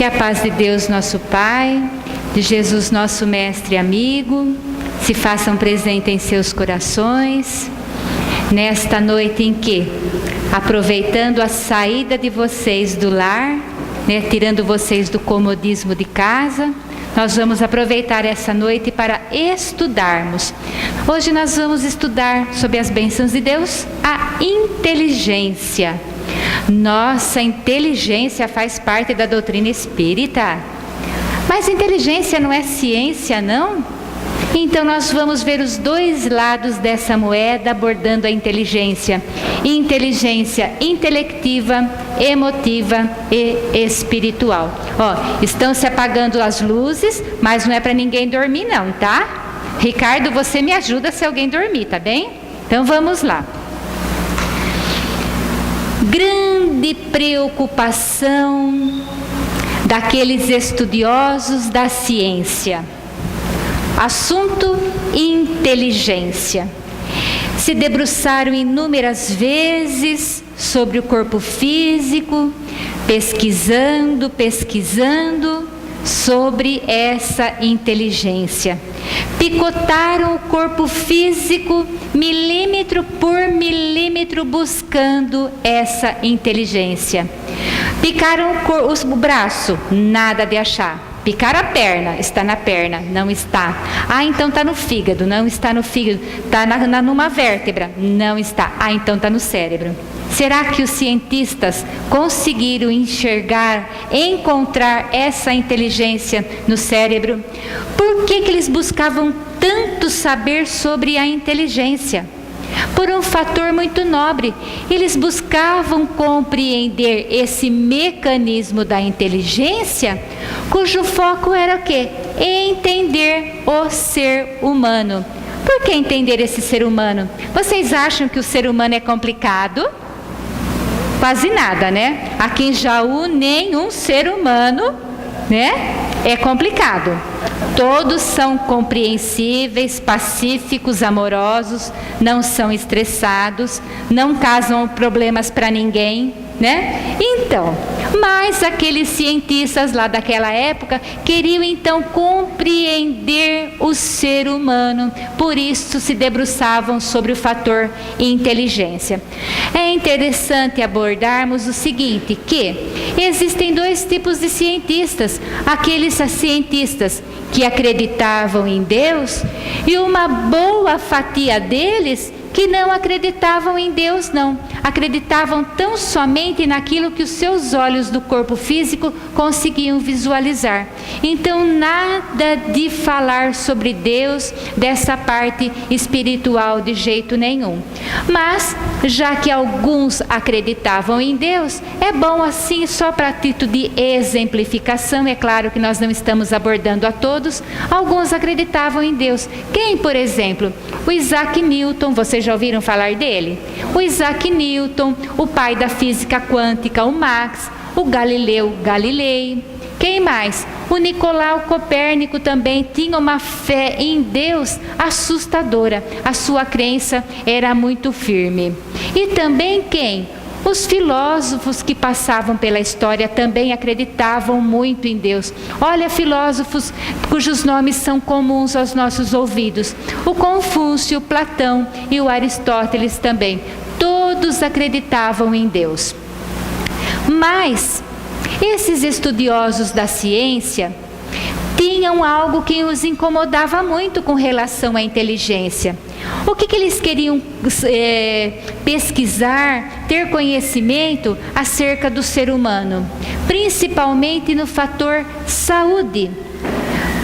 a paz de Deus, nosso Pai, de Jesus, nosso Mestre e amigo, se façam presentes em seus corações, nesta noite em que, aproveitando a saída de vocês do lar, tirando vocês do comodismo de casa, nós vamos aproveitar essa noite para estudarmos. Hoje nós vamos estudar sobre as bênçãos de Deus, a inteligência. Nossa inteligência faz parte da doutrina espírita. Mas inteligência não é ciência, não? Então nós vamos ver os dois lados dessa moeda abordando a inteligência. Inteligência intelectiva, emotiva e espiritual. Estão se apagando as luzes, mas não é para ninguém dormir não, tá? Ricardo, você me ajuda se alguém dormir, tá bem? Então vamos lá. Grande preocupação daqueles estudiosos da ciência. Assunto: inteligência. Se debruçaram inúmeras vezes sobre o corpo físico, pesquisando sobre essa inteligência. Picotaram o corpo físico milímetro por milímetro buscando essa inteligência. Picaram o braço, nada de achar. Picaram a perna, está na perna, não está. Então está no fígado, não está no fígado. Está numa vértebra, não está. Então está no cérebro. Será que os cientistas conseguiram encontrar essa inteligência no cérebro? Por que eles buscavam tanto saber sobre a inteligência? Por um fator muito nobre. Eles buscavam compreender esse mecanismo da inteligência, cujo foco era o quê? Entender o ser humano. Por que entender esse ser humano? Vocês acham que o ser humano é complicado? Quase nada, né? Aqui em Jaú, nenhum ser humano, né, é complicado. Todos são compreensíveis, pacíficos, amorosos, não são estressados, não causam problemas para ninguém, né? Então, mas aqueles cientistas lá daquela época queriam então compreender o ser humano, por isso se debruçavam sobre o fator inteligência. É interessante abordarmos o seguinte, que existem dois tipos de cientistas: aqueles cientistas que acreditavam em Deus e uma boa fatia deles que não acreditavam em Deus, não. Acreditavam tão somente naquilo que os seus olhos do corpo físico conseguiam visualizar. Então, nada de falar sobre Deus, dessa parte espiritual de jeito nenhum. Mas, já que alguns acreditavam em Deus, é bom assim, só para título de exemplificação, é claro que nós não estamos abordando a todos, alguns acreditavam em Deus. Quem, por exemplo? O Isaac Newton, vocês já ouviram falar dele? O Isaac Newton, o pai da física quântica, o Max, o Galileu Galilei. Quem mais? O Nicolau Copérnico também tinha uma fé em Deus assustadora. A sua crença era muito firme. E também quem? Os filósofos que passavam pela história também acreditavam muito em Deus. Olha, filósofos cujos nomes são comuns aos nossos ouvidos: o Confúcio, Platão e o Aristóteles também. Todos acreditavam em Deus. Mas esses estudiosos da ciência tinham algo que os incomodava muito com relação à inteligência. O que eles queriam pesquisar, ter conhecimento acerca do ser humano? Principalmente no fator saúde.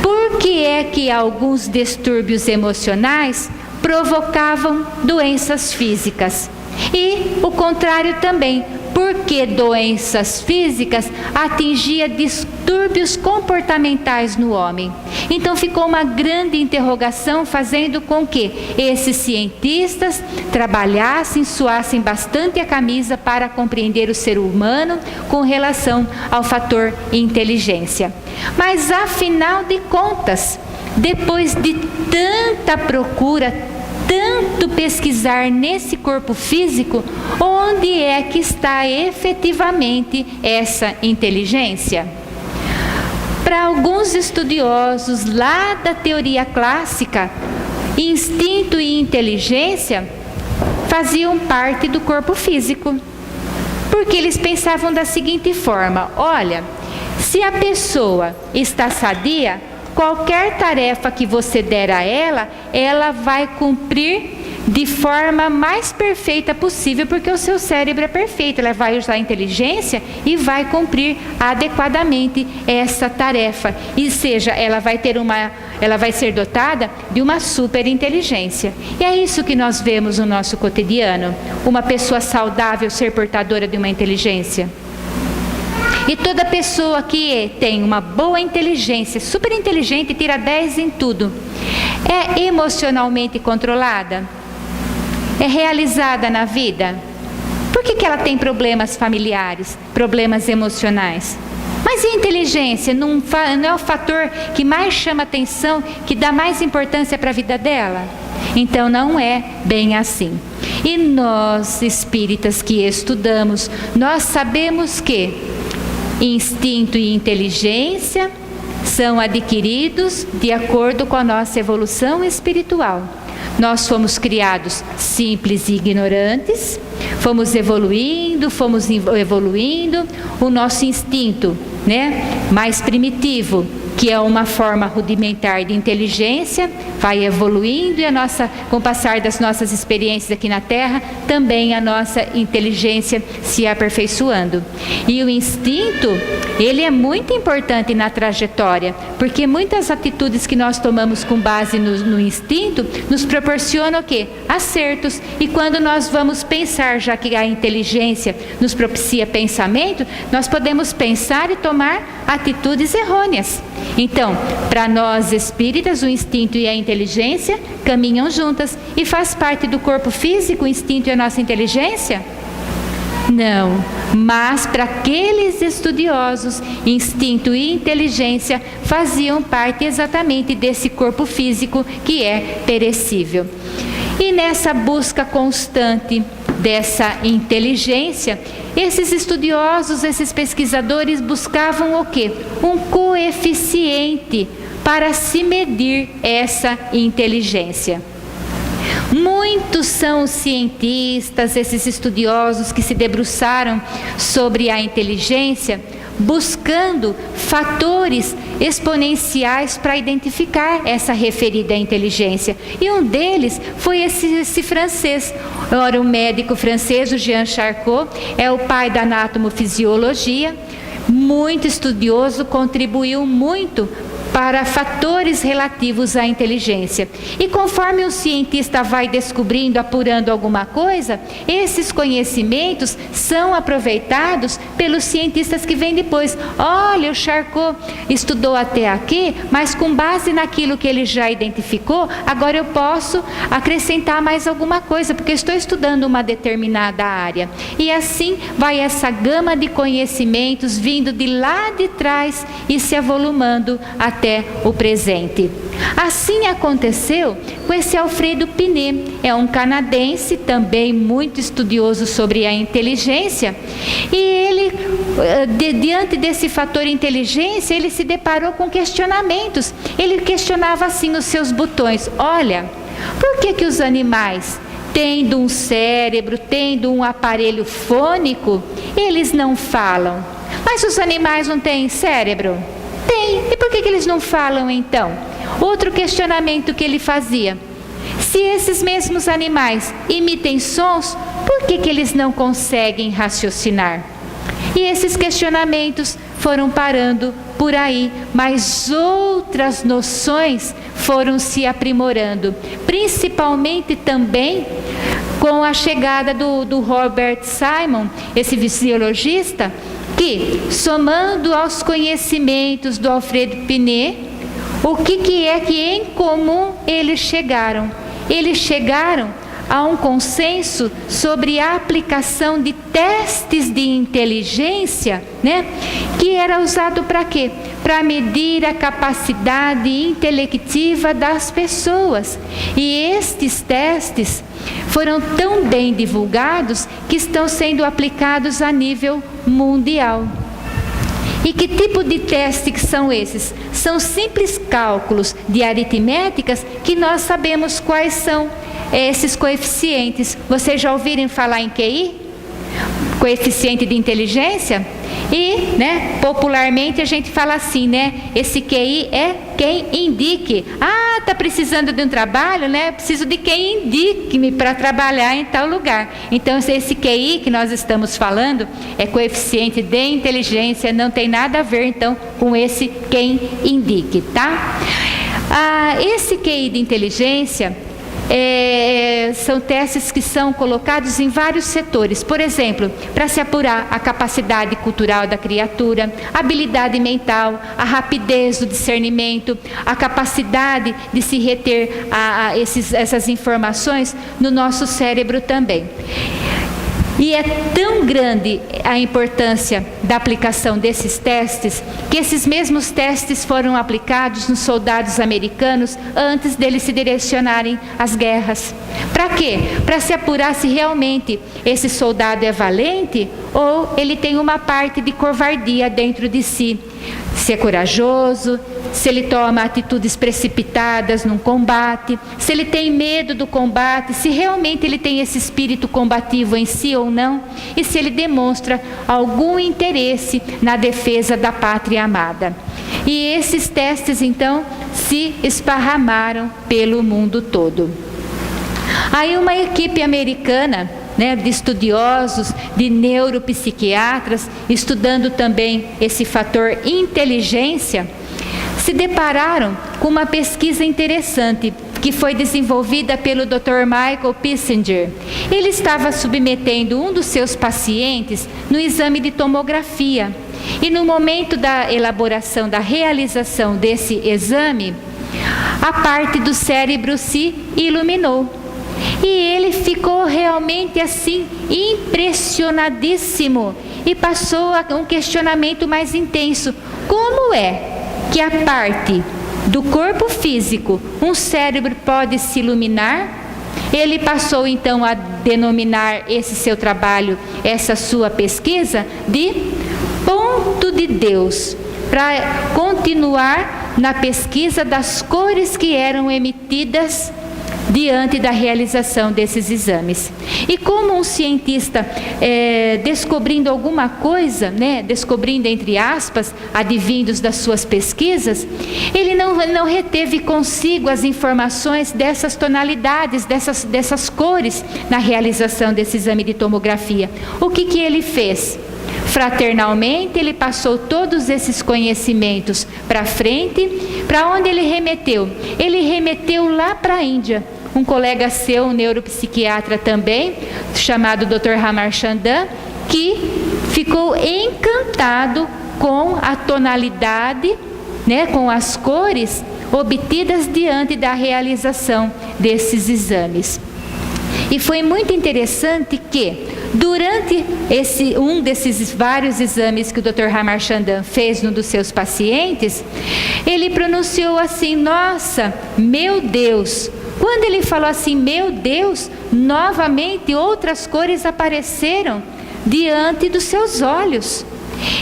Por que é que alguns distúrbios emocionais provocavam doenças físicas? E o contrário também. Porque doenças físicas atingiam distúrbios comportamentais no homem. Então ficou uma grande interrogação, fazendo com que esses cientistas trabalhassem, suassem bastante a camisa para compreender o ser humano com relação ao fator inteligência. Mas afinal de contas, depois de tanta procura, tanto pesquisar nesse corpo físico, onde é que está efetivamente essa inteligência? Para alguns estudiosos lá da teoria clássica, instinto e inteligência faziam parte do corpo físico. Porque eles pensavam da seguinte forma: olha, se a pessoa está sadia, qualquer tarefa que você der a ela, ela vai cumprir de forma mais perfeita possível, porque o seu cérebro é perfeito, ela vai usar a inteligência e vai cumprir adequadamente essa tarefa. E seja, ela vai ser dotada de uma super inteligência. E é isso que nós vemos no nosso cotidiano. Uma pessoa saudável ser portadora de uma inteligência. E toda pessoa que tem uma boa inteligência, super inteligente, tira 10 em tudo, é emocionalmente controlada? É realizada na vida? Por que ela tem problemas familiares, problemas emocionais? Mas e a inteligência? Não é o fator que mais chama atenção, que dá mais importância para a vida dela? Então não é bem assim. E nós, espíritas que estudamos, nós sabemos que instinto e inteligência são adquiridos de acordo com a nossa evolução espiritual. Nós fomos criados simples e ignorantes, fomos evoluindo, o nosso instinto, mais primitivo, que é uma forma rudimentar de inteligência, vai evoluindo e com o passar das nossas experiências aqui na Terra, também a nossa inteligência se aperfeiçoando. E o instinto, ele é muito importante na trajetória, porque muitas atitudes que nós tomamos com base no instinto, nos proporcionam o quê? Acertos. E quando nós vamos pensar, já que a inteligência nos propicia pensamento, nós podemos pensar e tomar atitudes errôneas. Então, para nós espíritas, o instinto e a inteligência caminham juntas. E faz parte do corpo físico o instinto e a nossa inteligência? Não, mas para aqueles estudiosos, instinto e inteligência faziam parte exatamente desse corpo físico que é perecível. E nessa busca constante dessa inteligência, esses estudiosos, esses pesquisadores buscavam o quê? Um coeficiente para se medir essa inteligência. Muitos são os cientistas, esses estudiosos que se debruçaram sobre a inteligência, buscando fatores exponenciais para identificar essa referida inteligência. E um deles foi esse francês. Ora, o médico francês, o Jean Charcot, é o pai da anatomofisiologia, muito estudioso, contribuiu muito para fatores relativos à inteligência. E conforme o cientista vai descobrindo, apurando alguma coisa, esses conhecimentos são aproveitados pelos cientistas que vêm depois. Olha, o Charcot estudou até aqui, mas com base naquilo que ele já identificou, agora eu posso acrescentar mais alguma coisa, porque estou estudando uma determinada área. E assim vai essa gama de conhecimentos vindo de lá de trás e se avolumando até o presente. Assim aconteceu com esse Alfredo Binet. É um canadense, também muito estudioso sobre a inteligência, e ele, diante desse fator inteligência, ele se deparou com questionamentos. Ele questionava assim os seus botões: olha, por que os animais, tendo um cérebro, tendo um aparelho fônico, eles não falam? Mas os animais não têm cérebro? Tem. E por que eles não falam então? Outro questionamento que ele fazia: se esses mesmos animais emitem sons, por que eles não conseguem raciocinar? E esses questionamentos foram parando por aí, mas outras noções foram se aprimorando, principalmente também com a chegada do Robert Simon, esse fisiologista, que, somando aos conhecimentos do Alfredo Binet, o que é que em comum eles chegaram? Eles chegaram a um consenso sobre a aplicação de testes de inteligência, que era usado para quê? Para medir a capacidade intelectiva das pessoas. E estes testes foram tão bem divulgados que estão sendo aplicados a nível mundial. E que tipo de teste que são esses? São simples cálculos de aritméticas que nós sabemos quais são esses coeficientes. Vocês já ouviram falar em QI? Coeficiente de inteligência? E, popularmente a gente fala assim, esse QI é quem indique. Ah, está precisando de um trabalho, preciso de quem indique-me para trabalhar em tal lugar. Então, esse QI que nós estamos falando é coeficiente de inteligência, não tem nada a ver, então, com esse quem indique, tá? Esse QI de inteligência são testes que são colocados em vários setores. Por exemplo, para se apurar a capacidade cultural da criatura, a habilidade mental, a rapidez do discernimento, a capacidade de se reter essas informações no nosso cérebro também. E é tão grande a importância da aplicação desses testes, que esses mesmos testes foram aplicados nos soldados americanos antes deles se direcionarem às guerras. Para quê? Para se apurar se realmente esse soldado é valente ou ele tem uma parte de covardia dentro de si. Se é corajoso, se ele toma atitudes precipitadas num combate, se ele tem medo do combate, se realmente ele tem esse espírito combativo em si ou não, e se ele demonstra algum interesse na defesa da pátria amada. E esses testes, então, se esparramaram pelo mundo todo. Aí uma equipe americana, de estudiosos, de neuropsiquiatras, estudando também esse fator inteligência, se depararam com uma pesquisa interessante que foi desenvolvida pelo Dr. Michael Pissinger. Ele estava submetendo um dos seus pacientes no exame de tomografia. E no momento da elaboração, da realização desse exame, a parte do cérebro se iluminou. E ele ficou realmente assim, impressionadíssimo. E passou a um questionamento mais intenso. Como é que a parte do corpo físico, um cérebro pode se iluminar? Ele passou então a denominar esse seu trabalho, essa sua pesquisa, de ponto de Deus, para continuar na pesquisa das cores que eram emitidas diante da realização desses exames. E como um cientista descobrindo alguma coisa, descobrindo entre aspas, advindos das suas pesquisas, ele não reteve consigo as informações dessas tonalidades, dessas cores na realização desse exame de tomografia. O que ele fez? Fraternalmente, ele passou todos esses conhecimentos para frente. Para onde ele remeteu? Ele remeteu lá para a Índia. Um colega seu, um neuropsiquiatra também, chamado Dr. Ramachandran, que ficou encantado com a tonalidade, com as cores obtidas diante da realização desses exames. E foi muito interessante que, durante um desses vários exames que o Dr. Ramachandran fez num dos seus pacientes, ele pronunciou assim: nossa, meu Deus. Quando ele falou assim, meu Deus, novamente outras cores apareceram diante dos seus olhos.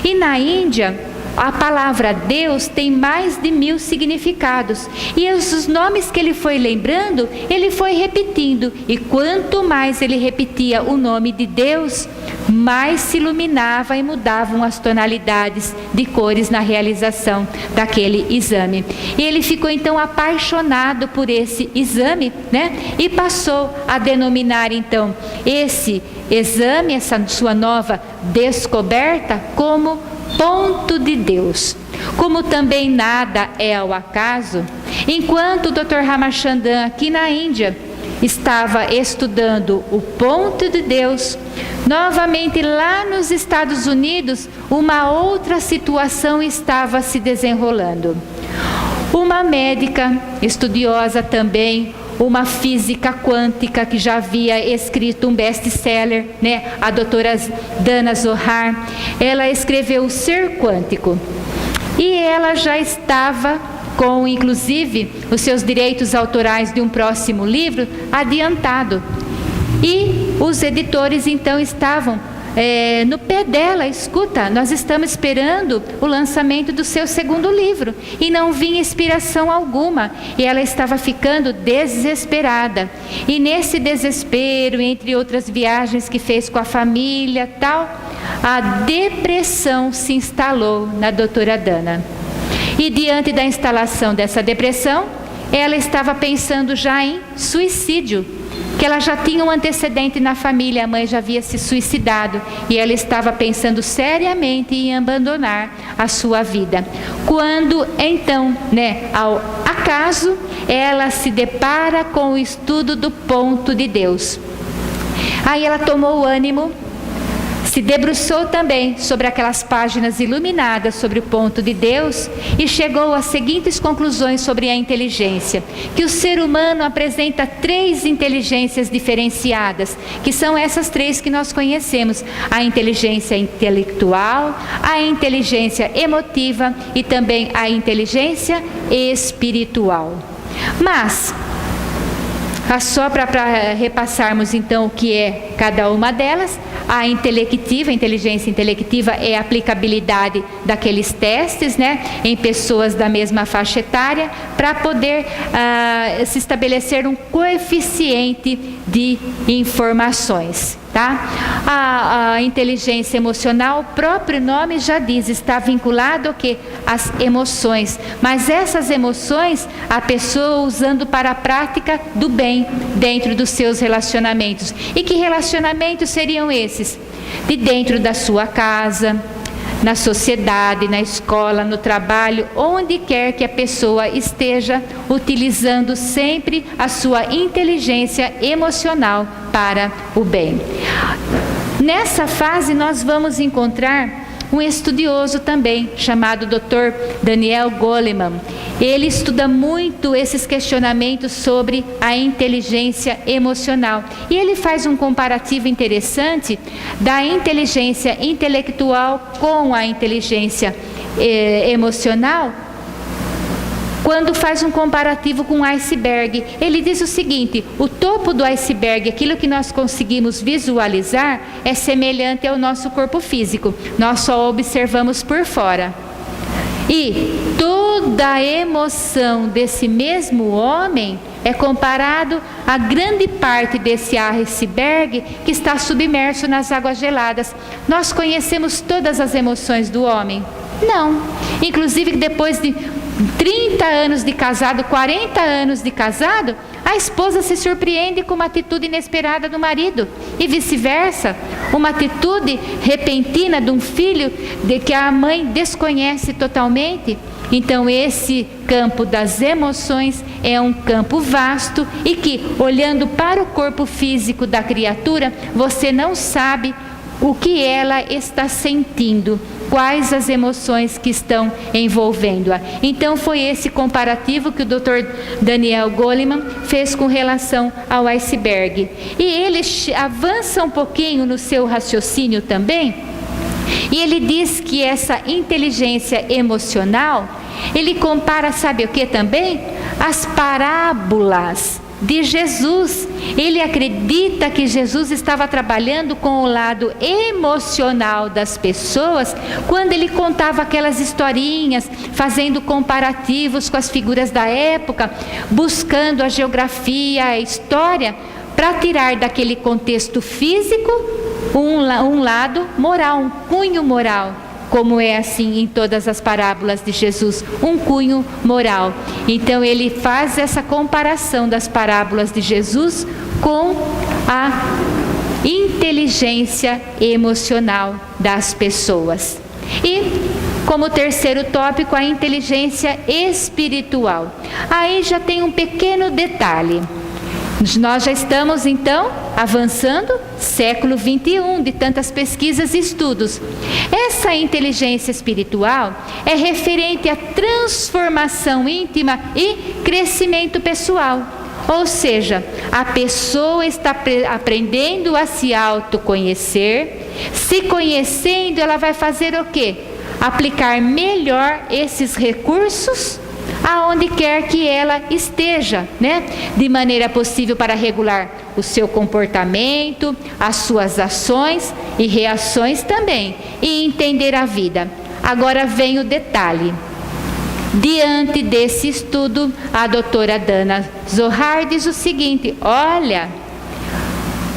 E na Índia, a palavra Deus tem mais de 1000 significados. E os nomes que ele foi lembrando, ele foi repetindo. E quanto mais ele repetia o nome de Deus, mais se iluminava e mudavam as tonalidades de cores na realização daquele exame. E ele ficou então apaixonado por esse exame, e passou a denominar então esse exame, essa sua nova descoberta, como ponto de Deus. Como também nada é ao acaso, enquanto o Dr. Ramachandran aqui na Índia estava estudando o ponto de Deus, novamente lá nos Estados Unidos, uma outra situação estava se desenrolando. Uma médica estudiosa também, uma física quântica que já havia escrito um best-seller, a doutora Dana Zohar, ela escreveu O Ser Quântico. E ela já estava com, inclusive, os seus direitos autorais de um próximo livro adiantado. E os editores, então, estavam no pé dela: escuta, nós estamos esperando o lançamento do seu segundo livro, e não vinha inspiração alguma, e ela estava ficando desesperada. E nesse desespero, entre outras viagens que fez com a família, tal, a depressão se instalou na doutora Dana. E diante da instalação dessa depressão, ela estava pensando já em suicídio, que ela já tinha um antecedente na família, a mãe já havia se suicidado, e ela estava pensando seriamente em abandonar a sua vida. Quando então, ao acaso, ela se depara com o estudo do ponto de Deus. Aí ela tomou ânimo, se debruçou também sobre aquelas páginas iluminadas sobre o ponto de Deus e chegou às seguintes conclusões sobre a inteligência: que o ser humano apresenta 3 inteligências diferenciadas, que são essas 3 que nós conhecemos: a inteligência intelectual, a inteligência emotiva e também a inteligência espiritual. Mas só para repassarmos então o que é cada uma delas: a inteligência intelectiva é a aplicabilidade daqueles testes, em pessoas da mesma faixa etária, para poder se estabelecer um coeficiente de informações. A inteligência emocional, o próprio nome já diz, está vinculado ao quê? Às emoções. Mas essas emoções, a pessoa usando para a prática do bem dentro dos seus relacionamentos. E que relacionamentos seriam esses? De dentro da sua casa, na sociedade, na escola, no trabalho, onde quer que a pessoa esteja, utilizando sempre a sua inteligência emocional para o bem. Nessa fase nós vamos encontrar um estudioso também, chamado Dr. Daniel Goleman. Ele estuda muito esses questionamentos sobre a inteligência emocional. E ele faz um comparativo interessante da inteligência intelectual com a inteligência emocional, quando faz um comparativo com o iceberg. Ele diz o seguinte: o topo do iceberg, aquilo que nós conseguimos visualizar, é semelhante ao nosso corpo físico. Nós só observamos por fora. E toda a emoção desse mesmo homem é comparado a grande parte desse iceberg que está submerso nas águas geladas. Nós conhecemos todas as emoções do homem? Não. Inclusive, depois de 30 anos de casado, 40 anos de casado, a esposa se surpreende com uma atitude inesperada do marido, e vice-versa, uma atitude repentina de um filho que a mãe desconhece totalmente. Então esse campo das emoções é um campo vasto e que, olhando para o corpo físico da criatura, você não sabe o que ela está sentindo, quais as emoções que estão envolvendo-a. Então foi esse comparativo que o Dr. Daniel Goleman fez com relação ao iceberg. E ele avança um pouquinho no seu raciocínio também, e ele diz que essa inteligência emocional, ele compara, sabe o que também? As parábolas de Jesus. Ele acredita que Jesus estava trabalhando com o lado emocional das pessoas quando ele contava aquelas historinhas, fazendo comparativos com as figuras da época, buscando a geografia, a história, para tirar daquele contexto físico um lado moral, um cunho moral, como é assim em todas as parábolas de Jesus, um cunho moral. Então ele faz essa comparação das parábolas de Jesus com a inteligência emocional das pessoas. E como terceiro tópico, a inteligência espiritual. Aí já tem um pequeno detalhe. Nós já estamos então avançando século 21, de tantas pesquisas e estudos. Essa inteligência espiritual é referente à transformação íntima e crescimento pessoal. Ou seja, a pessoa está aprendendo a se autoconhecer. Se conhecendo, ela vai fazer o quê? Aplicar melhor esses recursos aonde quer que ela esteja, né? De maneira possível para regular o seu comportamento, as suas ações e reações também, e entender a vida. Agora vem o detalhe. Diante desse estudo, a doutora Dana Zohar diz o seguinte: olha,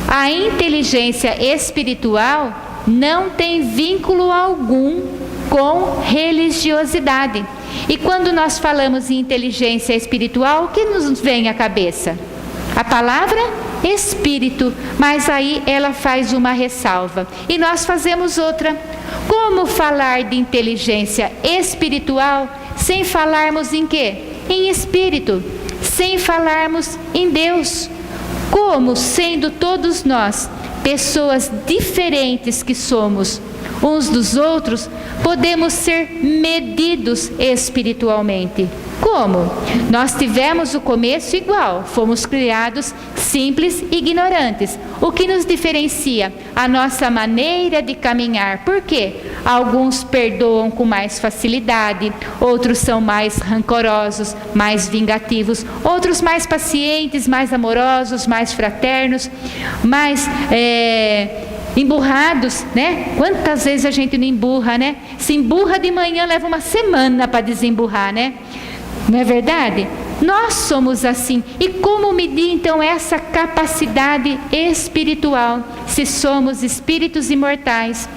a inteligência espiritual não tem vínculo algum com religiosidade. E quando nós falamos em inteligência espiritual, o que nos vem à cabeça? A palavra espírito, mas aí ela faz uma ressalva e nós fazemos outra. Como falar de inteligência espiritual sem falarmos em quê? Em espírito, sem falarmos em Deus. Como, sendo todos nós pessoas diferentes que somos uns dos outros, podemos ser medidos espiritualmente? Como? Nós tivemos o começo igual, fomos criados simples e ignorantes. O que nos diferencia? A nossa maneira de caminhar. Por quê? Alguns perdoam com mais facilidade, outros são mais rancorosos, mais vingativos, outros mais pacientes, mais amorosos, mais fraternos, mais emburrados, né? Quantas vezes a gente não emburra, né? Se emburra de manhã, leva uma semana para desemburrar, né? Não é verdade? Nós somos assim. E como medir então essa capacidade espiritual, se somos espíritos imortais,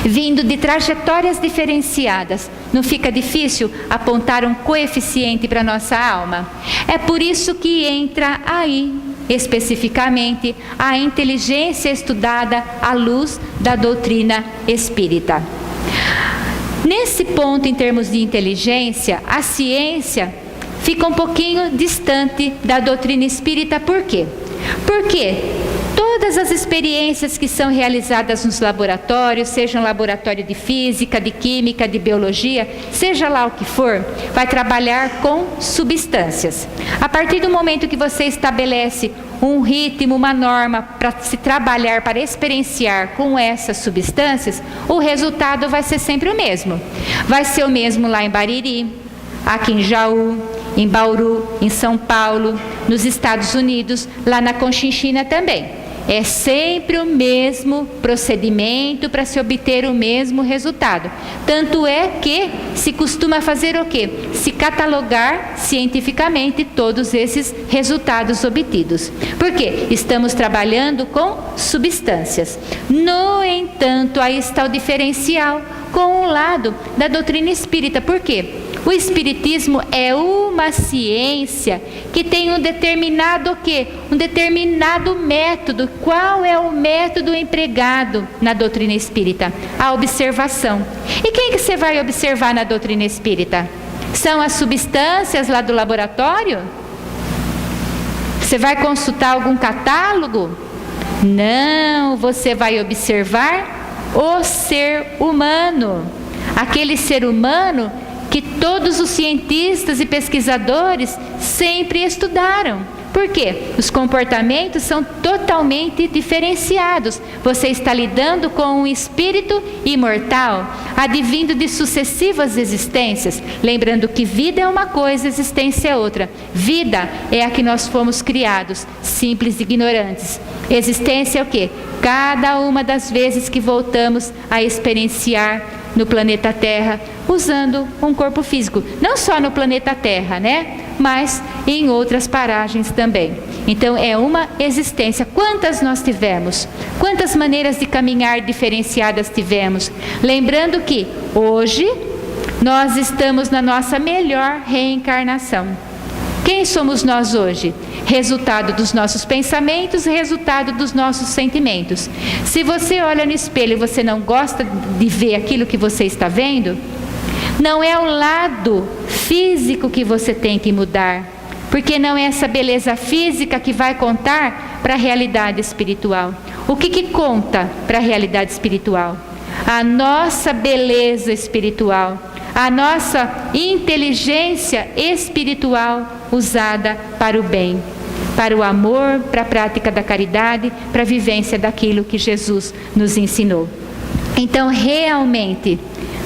vindo de trajetórias diferenciadas? Não fica difícil apontar um coeficiente para a nossa alma? É por isso que entra aí, especificamente, a inteligência estudada à luz da doutrina espírita. Nesse ponto, em termos de inteligência, a ciência fica um pouquinho distante da doutrina espírita. Por quê? Porque todas as experiências que são realizadas nos laboratórios, seja um laboratório de física, de química, de biologia, seja lá o que for, vai trabalhar com substâncias. A partir do momento que você estabelece um ritmo, uma norma para se trabalhar, para experienciar com essas substâncias, o resultado vai ser sempre o mesmo. Vai ser o mesmo lá em Bariri, aqui em Jaú, em Bauru, em São Paulo, nos Estados Unidos, lá na Conchinchina também. É sempre o mesmo procedimento para se obter o mesmo resultado. Tanto é que se costuma fazer o quê? Se catalogar cientificamente todos esses resultados obtidos. Por quê? Estamos trabalhando com substâncias. No entanto, aí está o diferencial com um lado da doutrina espírita. Por quê? O espiritismo é uma ciência que tem um determinado o quê? Um determinado método. Qual é o método empregado na doutrina espírita? A observação. E quem que você vai observar na doutrina espírita? São as substâncias lá do laboratório? Você vai consultar algum catálogo? Não, você vai observar o ser humano. Aquele ser humano que todos os cientistas e pesquisadores sempre estudaram. Por quê? Os comportamentos são totalmente diferenciados. Você está lidando com um espírito imortal, advindo de sucessivas existências. Lembrando que vida é uma coisa, existência é outra. Vida é a que nós fomos criados, simples e ignorantes. Existência é o quê? Cada uma das vezes que voltamos a experienciar no planeta Terra, usando um corpo físico. Não só no planeta Terra, né? Mas em outras paragens também. Então é uma existência. Quantas nós tivemos? Quantas maneiras de caminhar diferenciadas tivemos? Lembrando que hoje nós estamos na nossa melhor reencarnação. Quem somos nós hoje? Resultado dos nossos pensamentos, resultado dos nossos sentimentos. Se você olha no espelho e você não gosta de ver aquilo que você está vendo, não é o lado físico que você tem que mudar, porque não é essa beleza física que vai contar para a realidade espiritual. O que conta para a realidade espiritual? A nossa beleza espiritual, a nossa inteligência espiritual usada para o bem, para o amor, para a prática da caridade, para a vivência daquilo que Jesus nos ensinou. Então, realmente,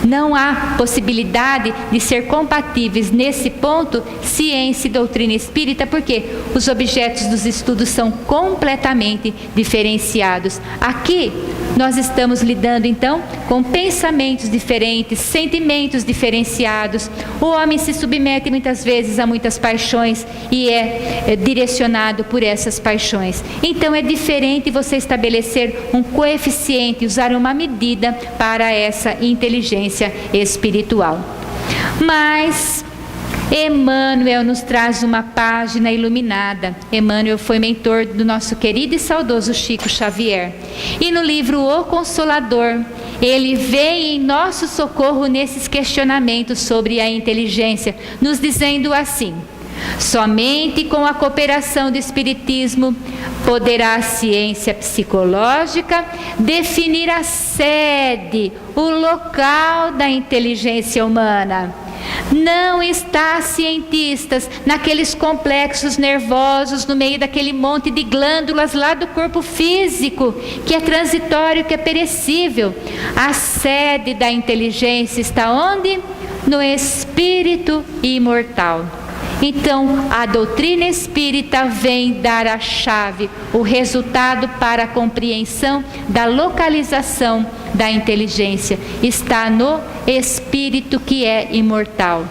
Não há possibilidade de ser compatíveis nesse ponto, ciência e doutrina espírita, porque os objetos dos estudos são completamente diferenciados. Aqui nós estamos lidando então com pensamentos diferentes, sentimentos diferenciados. O homem se submete muitas vezes a muitas paixões e é direcionado por essas paixões. Então é diferente você estabelecer um coeficiente, usar uma medida para essa inteligência espiritual. Mas Emmanuel nos traz uma página iluminada. Emmanuel foi mentor do nosso querido e saudoso Chico Xavier. E no livro O Consolador, ele vem em nosso socorro nesses questionamentos sobre a inteligência, nos dizendo assim: somente com a cooperação do Espiritismo poderá a ciência psicológica definir a sede, o local da inteligência humana. Não está cientistas naqueles complexos nervosos, no meio daquele monte de glândulas lá do corpo físico, que é transitório, que é perecível. A sede da inteligência está onde? No espírito imortal. Então, a doutrina espírita vem dar a chave, o resultado para a compreensão da localização da inteligência. Está no espírito que é imortal.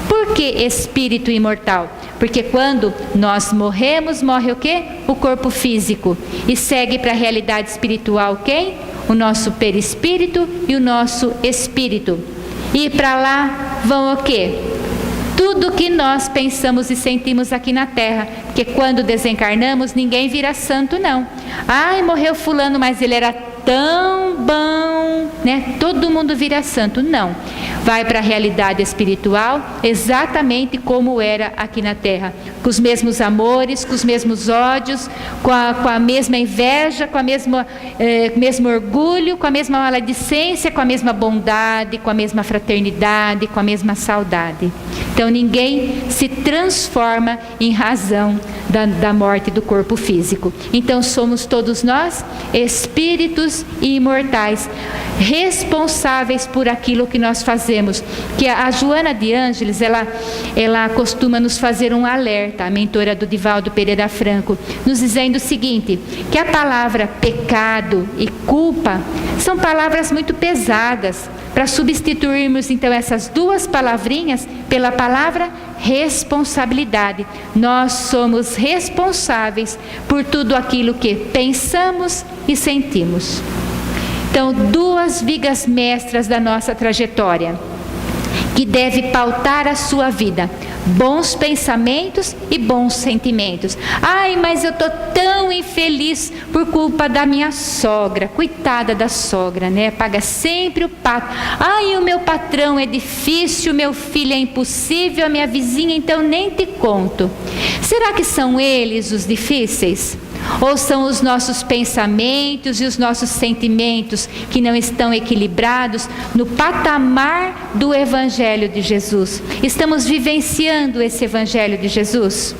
Por que espírito imortal? Porque quando nós morremos, morre o quê? O corpo físico. E segue para a realidade espiritual quem? O nosso perispírito e o nosso espírito. E para lá vão o quê? Tudo que nós pensamos e sentimos aqui na Terra, porque quando desencarnamos ninguém vira santo não. Ai, morreu fulano, mas ele era tão bom, né? Todo mundo vira santo. Não. Vai para a realidade espiritual exatamente como era aqui na Terra, com os mesmos amores, com os mesmos ódios, com a mesma inveja, com a mesmo orgulho, com a mesma maledicência, com a mesma bondade, com a mesma fraternidade, com a mesma saudade. Então ninguém se transforma em razão da morte do corpo físico. Então somos todos nós espíritos imortais, responsáveis por aquilo que nós fazemos. Que a Joana de Ângeles, ela costuma nos fazer um alerta, a mentora do Divaldo Pereira Franco, nos dizendo o seguinte, que a palavra pecado e culpa são palavras muito pesadas, para substituirmos então essas duas palavrinhas pela palavra responsabilidade. Nós somos responsáveis por tudo aquilo que pensamos e sentimos. Então, duas vigas mestras da nossa trajetória, que deve pautar a sua vida: bons pensamentos e bons sentimentos. Ai, mas eu estou tão infeliz por culpa da minha sogra. Coitada da sogra, né? Paga sempre o pato. Ai, o meu patrão é difícil, meu filho é impossível, a minha vizinha, então nem te conto. Será que são eles os difíceis? Ou são os nossos pensamentos e os nossos sentimentos que não estão equilibrados no patamar do Evangelho de Jesus? Estamos vivenciando esse Evangelho de Jesus?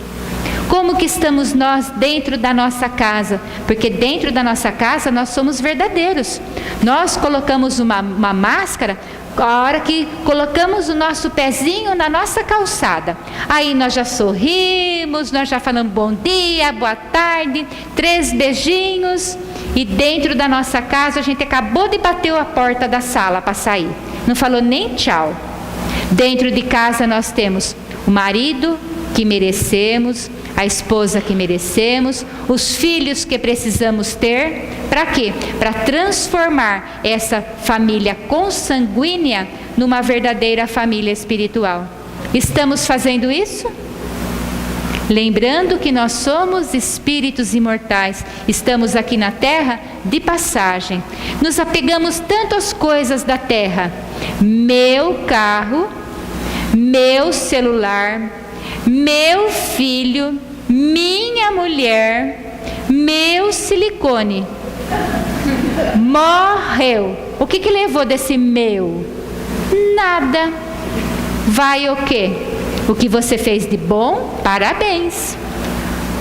Como que estamos nós dentro da nossa casa? Porque dentro da nossa casa nós somos verdadeiros. Nós colocamos uma máscara a hora que colocamos o nosso pezinho na nossa calçada. Aí nós já sorrimos, nós já falamos bom dia, boa tarde, 3 beijinhos. E dentro da nossa casa a gente acabou de bater a porta da sala para sair. Não falou nem tchau. Dentro de casa nós temos o marido que merecemos, a esposa que merecemos, os filhos que precisamos ter. Para quê? Para transformar essa família consanguínea numa verdadeira família espiritual. Estamos fazendo isso? Lembrando que nós somos espíritos imortais, estamos aqui na Terra de passagem. Nos apegamos tanto às coisas da Terra: meu carro, meu celular, meu filho, minha mulher, meu silicone. Morreu. O que levou desse meu? Nada. Vai o quê? O que você fez de bom, parabéns.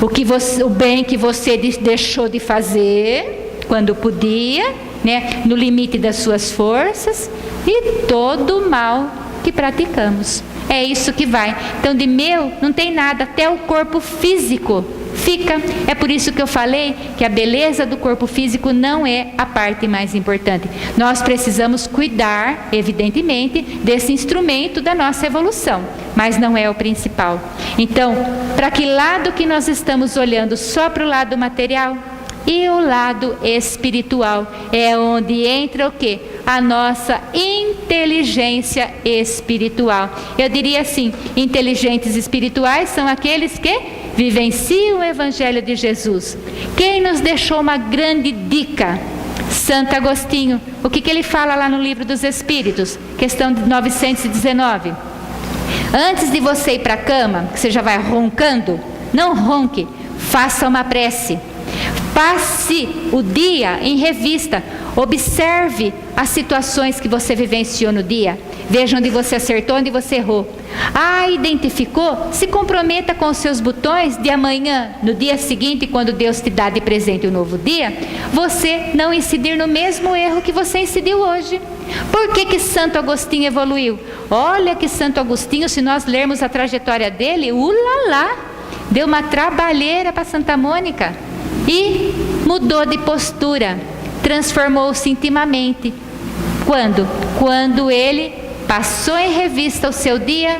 O bem que você deixou de fazer quando podia, né, no limite das suas forças e todo o mal que praticamos. É isso que vai. Então, de meu não tem nada, até o corpo físico fica. É por isso que eu falei que a beleza do corpo físico não é a parte mais importante. Nós precisamos cuidar, evidentemente, desse instrumento da nossa evolução, mas não é o principal. Então, para que lado que nós estamos olhando? Só para o lado material? E o lado espiritual é onde entra o quê? A nossa inteligência espiritual. Eu diria assim, inteligentes espirituais são aqueles que vivenciam o Evangelho de Jesus. Quem nos deixou uma grande dica? Santo Agostinho. O que ele fala lá no Livro dos Espíritos? Questão 919. Antes de você ir para a cama, que você já vai roncando, não ronque, faça uma prece. Passe o dia em revista, observe as situações que você vivenciou no dia, veja onde você acertou, onde você errou. Identificou? Se comprometa com os seus botões de amanhã, no dia seguinte, quando Deus te dá de presente um novo dia, você não incidir no mesmo erro que você incidiu hoje. Por que Santo Agostinho evoluiu? Olha que Santo Agostinho, se nós lermos a trajetória dele, ulalá, deu uma trabalheira para Santa Mônica. E mudou de postura, transformou-se intimamente. Quando? Quando ele passou em revista o seu dia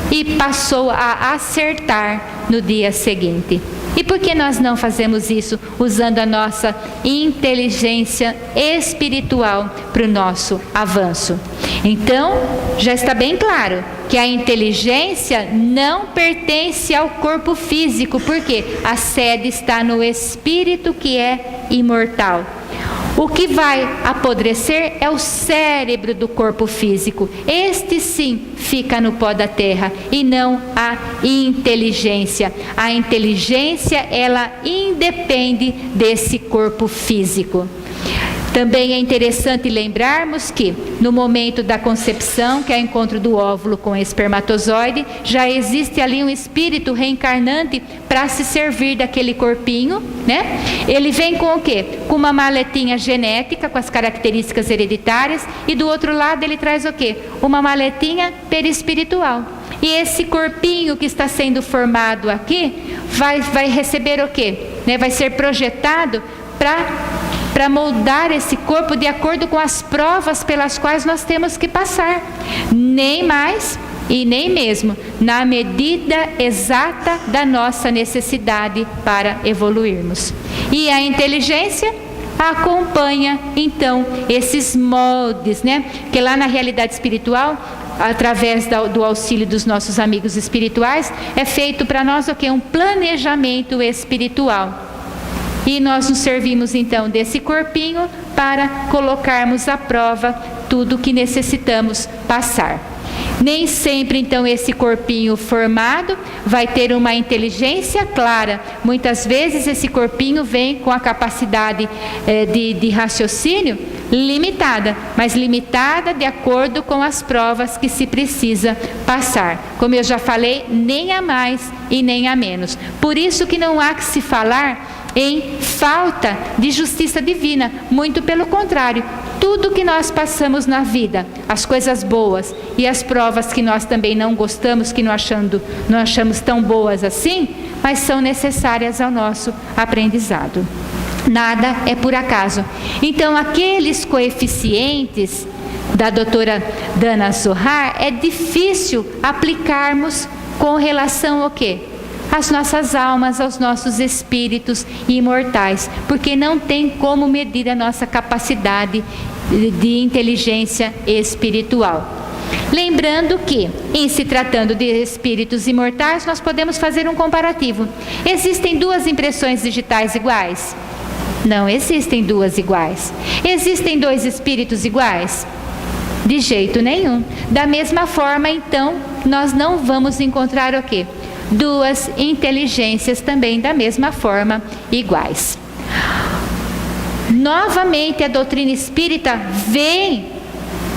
e passou a acertar no dia seguinte. E por que nós não fazemos isso usando a nossa inteligência espiritual para o nosso avanço? Então, já está bem claro que a inteligência não pertence ao corpo físico, porque a sede está no espírito que é imortal. O que vai apodrecer é o cérebro do corpo físico. Este sim fica no pó da terra e não a inteligência. A inteligência, ela independe desse corpo físico. Também é interessante lembrarmos que no momento da concepção, que é o encontro do óvulo com o espermatozoide, já existe ali um espírito reencarnante para se servir daquele corpinho, né? Ele vem com o quê? Com uma maletinha genética, com as características hereditárias, e do outro lado ele traz o quê? Uma maletinha perispiritual. E esse corpinho que está sendo formado aqui, vai receber o quê? Né? Vai ser projetado para moldar esse corpo de acordo com as provas pelas quais nós temos que passar. Nem mais e nem mesmo na medida exata da nossa necessidade para evoluirmos. E a inteligência acompanha então esses moldes, né? Que lá na realidade espiritual, através do auxílio dos nossos amigos espirituais, é feito para nós o quê? Um planejamento espiritual. E nós nos servimos então desse corpinho para colocarmos à prova tudo o que necessitamos passar. Nem sempre então esse corpinho formado vai ter uma inteligência clara. Muitas vezes esse corpinho vem com a capacidade de raciocínio limitada, mas limitada de acordo com as provas que se precisa passar. Como eu já falei, nem a mais e nem a menos. Por isso que não há que se falar em falta de justiça divina, muito pelo contrário, tudo que nós passamos na vida, as coisas boas e as provas que nós também não gostamos, que não achamos tão boas assim, mas são necessárias ao nosso aprendizado. Nada é por acaso. Então, aqueles coeficientes da doutora Dana Zohar é difícil aplicarmos com relação ao quê? Às nossas almas, aos nossos espíritos imortais, porque não tem como medir a nossa capacidade de inteligência espiritual. Lembrando que, em se tratando de espíritos imortais, nós podemos fazer um comparativo. Existem duas impressões digitais iguais? Não existem duas iguais. Existem dois espíritos iguais? De jeito nenhum. Da mesma forma, então, nós não vamos encontrar o quê? Duas inteligências também da mesma forma iguais. Novamente a doutrina espírita vem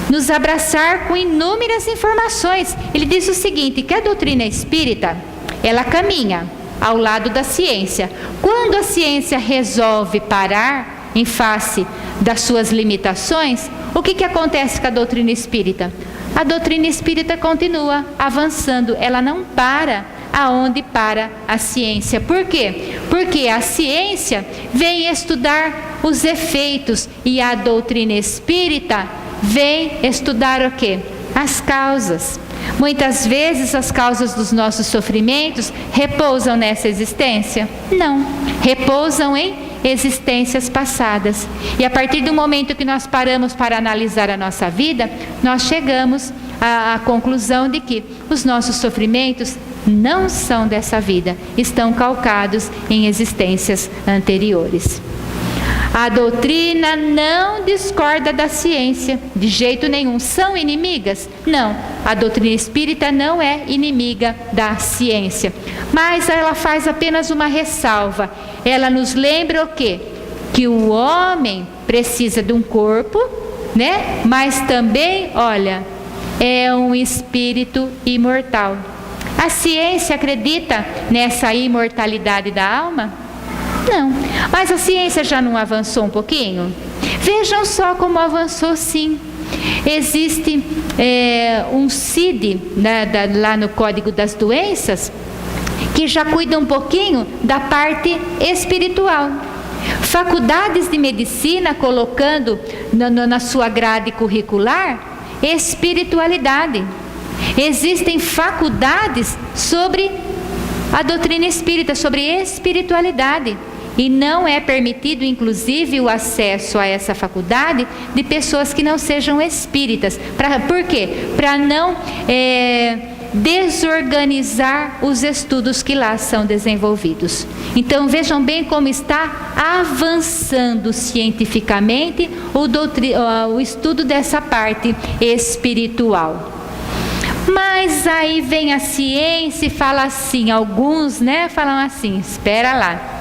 nos abraçar com inúmeras informações. Ele diz o seguinte, que a doutrina espírita, ela caminha ao lado da ciência. Quando a ciência resolve parar, em face das suas limitações, o que acontece com a doutrina espírita? A doutrina espírita continua avançando, ela não para aonde para a ciência. Por quê? Porque a ciência vem estudar os efeitos e a doutrina espírita vem estudar o quê? As causas. Muitas vezes as causas dos nossos sofrimentos repousam nessa existência? Não, repousam em existências passadas. E a partir do momento que nós paramos para analisar a nossa vida, nós chegamos à conclusão de que os nossos sofrimentos não são dessa vida, estão calcados em existências anteriores. A doutrina não discorda da ciência, de jeito nenhum. São inimigas? Não. A doutrina espírita não é inimiga da ciência. Mas ela faz apenas uma ressalva. Ela nos lembra o quê? Que o homem precisa de um corpo, né? Mas também, olha, é um espírito imortal. A ciência acredita nessa imortalidade da alma? Não. Mas a ciência já não avançou um pouquinho? Vejam só como avançou, sim. Existe um CID, né, lá no Código das Doenças, que já cuida um pouquinho da parte espiritual. Faculdades de medicina colocando na sua grade curricular espiritualidade. Existem faculdades sobre a doutrina espírita, sobre espiritualidade. E não é permitido, inclusive, o acesso a essa faculdade de pessoas que não sejam espíritas. Por quê? Para não desorganizar os estudos que lá são desenvolvidos. Então vejam bem como está avançando cientificamente o estudo dessa parte espiritual. Mas aí vem a ciência e fala assim, alguns, né, falam assim, espera lá,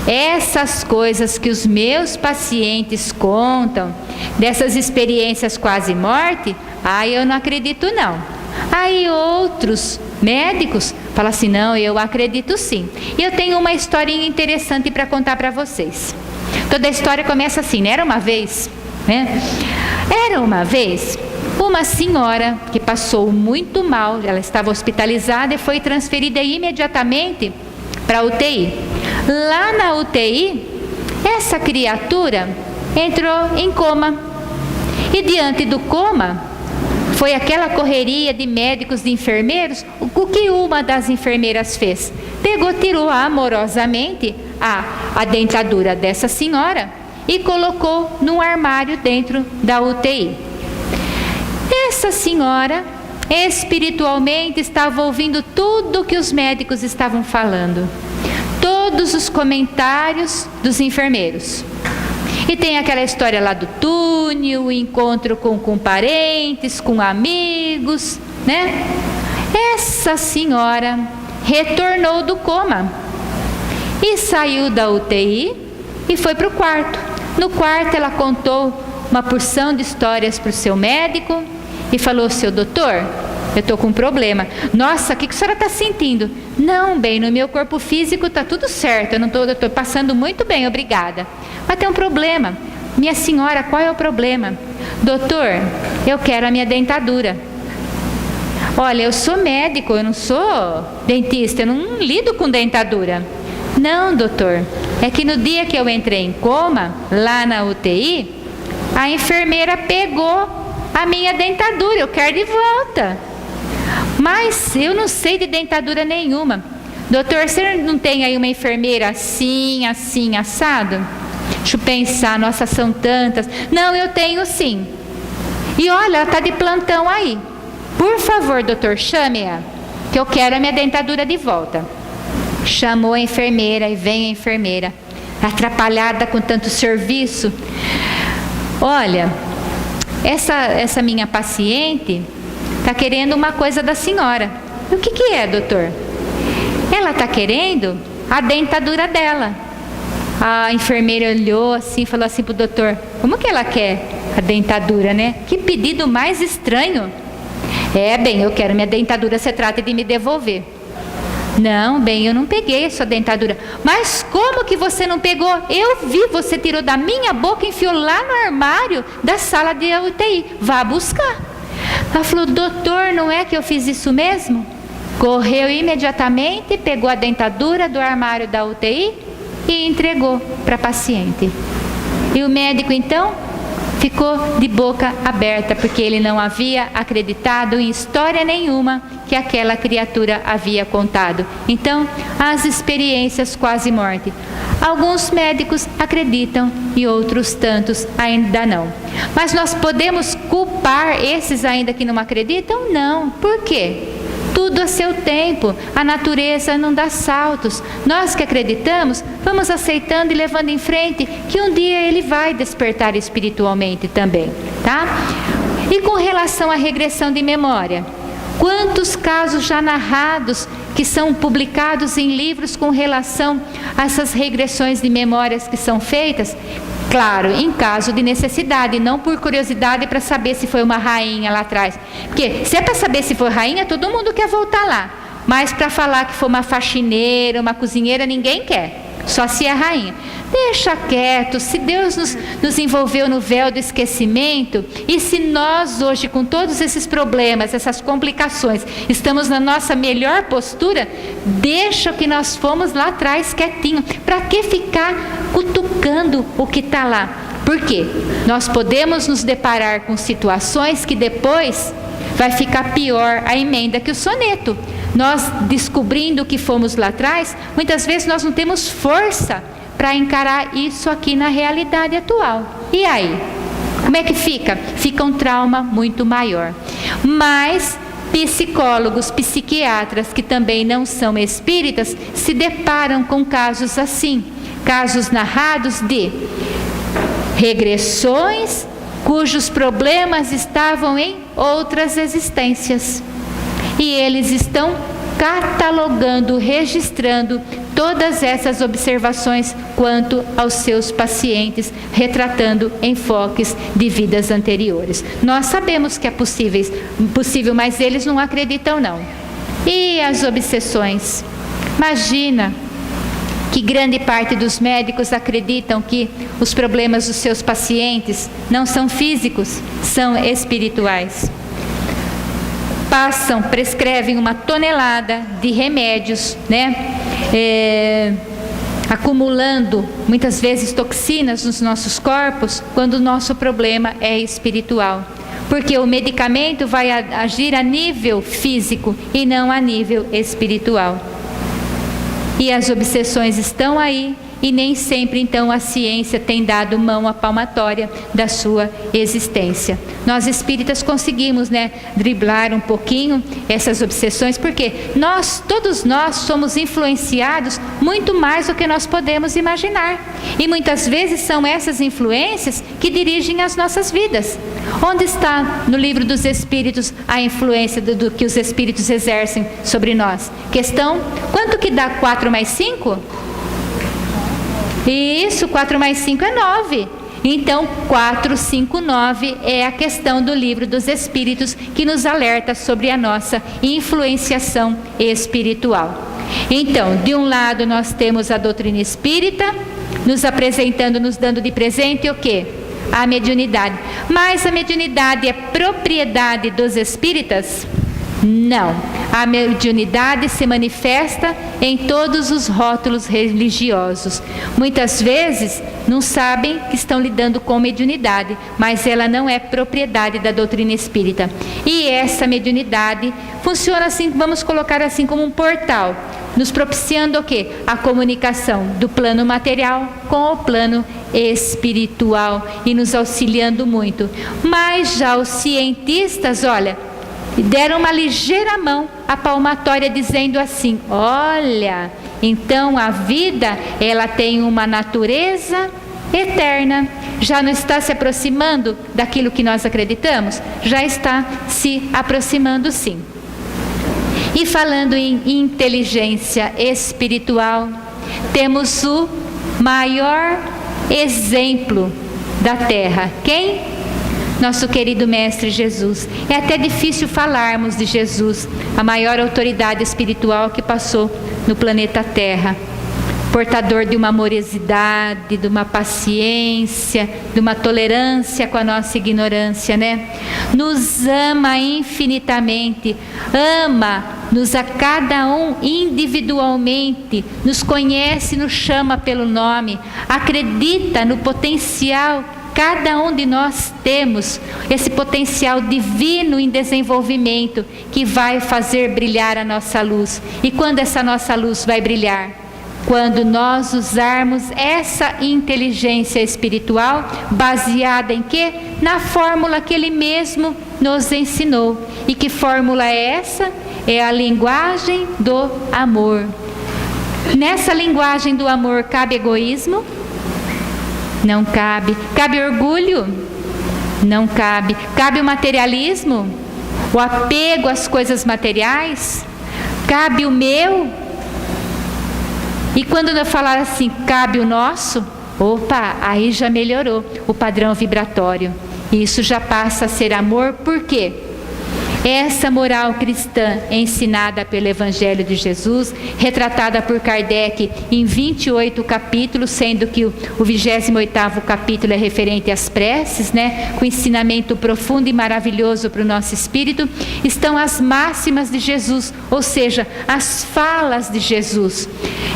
essas coisas que os meus pacientes contam, dessas experiências quase morte, eu não acredito não. Aí outros médicos falam assim, não, eu acredito sim. E eu tenho uma historinha interessante para contar para vocês. Toda a história começa assim, né? Era uma vez uma senhora que passou muito mal, ela estava hospitalizada e foi transferida imediatamente para a UTI. Lá na UTI, essa criatura entrou em coma. E diante do coma, foi aquela correria de médicos, de enfermeiros. O que uma das enfermeiras fez? Pegou, tirou amorosamente a dentadura dessa senhora e colocou num armário dentro da UTI. Essa senhora, espiritualmente, estava ouvindo tudo o que os médicos estavam falando. Todos os comentários dos enfermeiros. E tem aquela história lá do túnel, o encontro com parentes, com amigos, né? Essa senhora retornou do coma e saiu da UTI e foi para o quarto. No quarto ela contou uma porção de histórias para o seu médico e falou, seu doutor, eu estou com um problema. Nossa, o que a senhora está sentindo? Não, bem, no meu corpo físico está tudo certo, eu estou passando muito bem, obrigada. Mas tem um problema. Minha senhora, qual é o problema? Doutor, eu quero a minha dentadura. Olha, eu sou médico, eu não sou dentista, eu não lido com dentadura. Não, doutor, é que no dia que eu entrei em coma, lá na UTI, a enfermeira pegou a minha dentadura, eu quero de volta. Mas eu não sei de dentadura nenhuma. Doutor, você não tem aí uma enfermeira assim, assim, assado? Deixa eu pensar, nossa, são tantas. Não, eu tenho sim. E olha, ela está de plantão aí. Por favor, doutor, chame-a, que eu quero a minha dentadura de volta. Chamou a enfermeira e vem a enfermeira, atrapalhada com tanto serviço. Olha, essa minha paciente está querendo uma coisa da senhora. O que é, doutor? Ela está querendo a dentadura dela. A enfermeira olhou assim e falou assim para o doutor, como que ela quer a dentadura, né? Que pedido mais estranho. Bem, eu quero minha dentadura, você trata de me devolver. Não, bem, eu não peguei a sua dentadura. Mas como que você não pegou? Eu vi, você tirou da minha boca e enfiou lá no armário da sala de UTI. Vá buscar. Ela falou, doutor, não é que eu fiz isso mesmo? Correu imediatamente, pegou a dentadura do armário da UTI e entregou para a paciente. E o médico então ficou de boca aberta, porque ele não havia acreditado em história nenhuma que aquela criatura havia contado. Então, as experiências quase morte. Alguns médicos acreditam e outros tantos ainda não. Mas nós podemos culpar esses ainda que não acreditam? Não. Por quê? Tudo a seu tempo, a natureza não dá saltos. Nós que acreditamos, vamos aceitando e levando em frente, que um dia ele vai despertar espiritualmente também, tá? E com relação à regressão de memória, quantos casos já narrados que são publicados em livros com relação a essas regressões de memórias que são feitas? Claro, em caso de necessidade, não por curiosidade para saber se foi uma rainha lá atrás. Porque se é para saber se foi rainha, todo mundo quer voltar lá. Mas para falar que foi uma faxineira, uma cozinheira, ninguém quer. Só se é rainha. Deixa quieto, se Deus nos envolveu no véu do esquecimento, e se nós hoje, com todos esses problemas, essas complicações, estamos na nossa melhor postura, deixa o que nós fomos lá atrás quietinho. Para que ficar cutucando o que está lá? Por quê? Nós podemos nos deparar com situações que depois vai ficar pior a emenda que o soneto. Nós descobrindo o que fomos lá atrás, muitas vezes nós não temos força para encarar isso aqui na realidade atual. E aí? Como é que fica? Fica um trauma muito maior. Mas psicólogos, psiquiatras que também não são espíritas se deparam com casos assim, casos narrados de regressões cujos problemas estavam em outras existências. E eles estão catalogando, registrando todas essas observações quanto aos seus pacientes, retratando enfoques de vidas anteriores. Nós sabemos que é possível, mas eles não acreditam não. E as obsessões? Imagina que grande parte dos médicos acreditam que os problemas dos seus pacientes não são físicos, são espirituais. Prescrevem uma tonelada de remédios, acumulando muitas vezes toxinas nos nossos corpos, quando o nosso problema é espiritual. Porque o medicamento vai agir a nível físico e não a nível espiritual. E as obsessões estão aí, e nem sempre então a ciência tem dado mão à palmatória da sua existência. Nós espíritas conseguimos, driblar um pouquinho essas obsessões, porque todos nós somos influenciados muito mais do que nós podemos imaginar. E muitas vezes são essas influências que dirigem as nossas vidas. Onde está no livro dos espíritos a influência do que os espíritos exercem sobre nós? Questão, quanto que dá 4 mais 5? Isso, 4 mais 5 é 9. Então, 4, 5, 9 é a questão do livro dos Espíritos que nos alerta sobre a nossa influenciação espiritual. Então, de um lado nós temos a doutrina espírita, nos apresentando, nos dando de presente o quê? A mediunidade. Mas a mediunidade é propriedade dos espíritas? Não. A mediunidade se manifesta em todos os rótulos religiosos. Muitas vezes não sabem que estão lidando com mediunidade, mas ela não é propriedade da doutrina espírita. E essa mediunidade funciona assim, vamos colocar assim, como um portal, nos propiciando o quê? A comunicação do plano material com o plano espiritual e nos auxiliando muito. Mas já os cientistas, deram uma ligeira mão à palmatória, dizendo assim: olha, então a vida, ela tem uma natureza eterna. Já não está se aproximando daquilo que nós acreditamos? Já está se aproximando, sim. E falando em inteligência espiritual, temos o maior exemplo da Terra. Quem? nosso querido Mestre Jesus. É até difícil falarmos de Jesus, a maior autoridade espiritual que passou no planeta Terra. Portador de uma amorosidade, de uma paciência, de uma tolerância com a nossa ignorância, né? Nos ama infinitamente, ama-nos a cada um individualmente, nos conhece, nos chama pelo nome, acredita no potencial cada um de nós temos, esse potencial divino em desenvolvimento que vai fazer brilhar a nossa luz. E quando essa nossa luz vai brilhar? Quando nós usarmos essa inteligência espiritual baseada em quê? Na fórmula que Ele mesmo nos ensinou. E que fórmula é essa? É a linguagem do amor. Nessa linguagem do amor cabe egoísmo? Não cabe. Cabe orgulho? Não cabe. Cabe o materialismo? O apego às coisas materiais? Cabe o meu? E quando eu falar assim, cabe o nosso? Opa, aí já melhorou o padrão vibratório. Isso já passa a ser amor, por quê? Essa moral cristã ensinada pelo Evangelho de Jesus, retratada por Kardec em 28 capítulos, sendo que o 28º capítulo é referente às preces, né? Com ensinamento profundo e maravilhoso para o nosso espírito, estão as máximas de Jesus, ou seja, as falas de Jesus.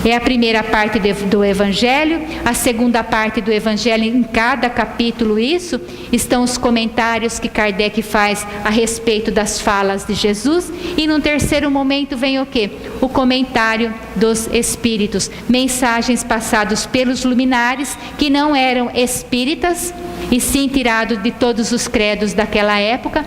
É a primeira parte do Evangelho, a segunda parte do Evangelho, em cada capítulo isso, estão os comentários que Kardec faz a respeito das falas de Jesus, e no terceiro momento vem o quê? O comentário dos espíritos, mensagens passadas pelos luminares que não eram espíritas, e sim tirado de todos os credos daquela época,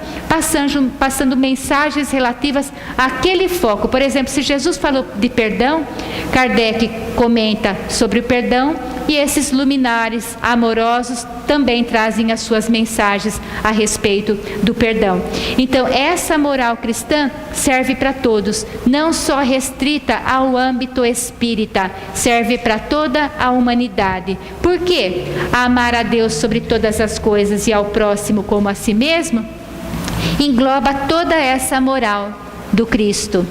passando mensagens relativas àquele foco. Por exemplo, se Jesus falou de perdão, Kardec comenta sobre o perdão, e esses luminares amorosos também trazem as suas mensagens a respeito do perdão. Então, essa moral cristã serve para todos, não só restrita ao âmbito espírita, serve para toda a humanidade. Por quê? Amar a Deus sobre todas as coisas e ao próximo como a si mesmo engloba toda essa moral do Cristo.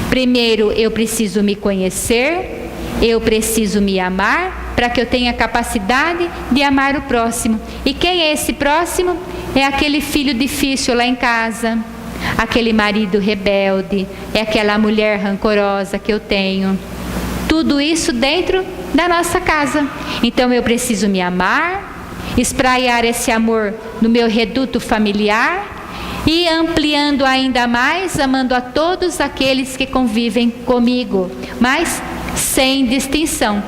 Primeiro, eu preciso me conhecer, eu preciso me amar, para que eu tenha capacidade de amar o próximo. E quem é esse próximo? É aquele filho difícil lá em casa, aquele marido rebelde, é aquela mulher rancorosa que eu tenho. Tudo isso dentro da nossa casa. Então eu preciso me amar, espraiar esse amor no meu reduto familiar, e ampliando ainda mais, amando a todos aqueles que convivem comigo, mas sem distinção.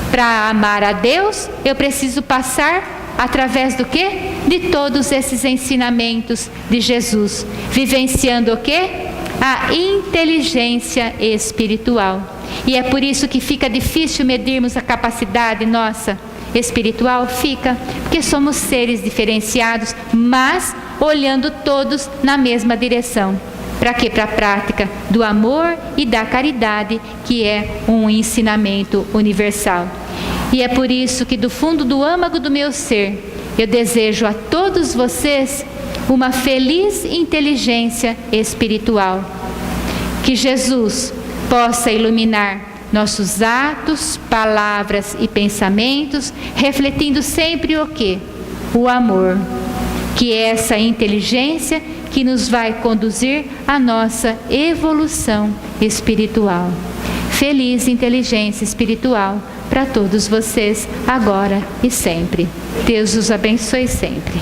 Para amar a Deus, eu preciso passar através do quê? De todos esses ensinamentos de Jesus, vivenciando o quê? A inteligência espiritual. E é por isso que fica difícil medirmos a capacidade nossa espiritual, fica, porque somos seres diferenciados, mas olhando todos na mesma direção. Para quê? Para a prática do amor e da caridade, que é um ensinamento universal. E é por isso que do fundo do âmago do meu ser, eu desejo a todos vocês uma feliz inteligência espiritual. Que Jesus possa iluminar nossos atos, palavras e pensamentos, refletindo sempre o quê? O amor. Que é essa inteligência que nos vai conduzir à nossa evolução espiritual. Feliz inteligência espiritual para todos vocês, agora e sempre. Deus os abençoe sempre.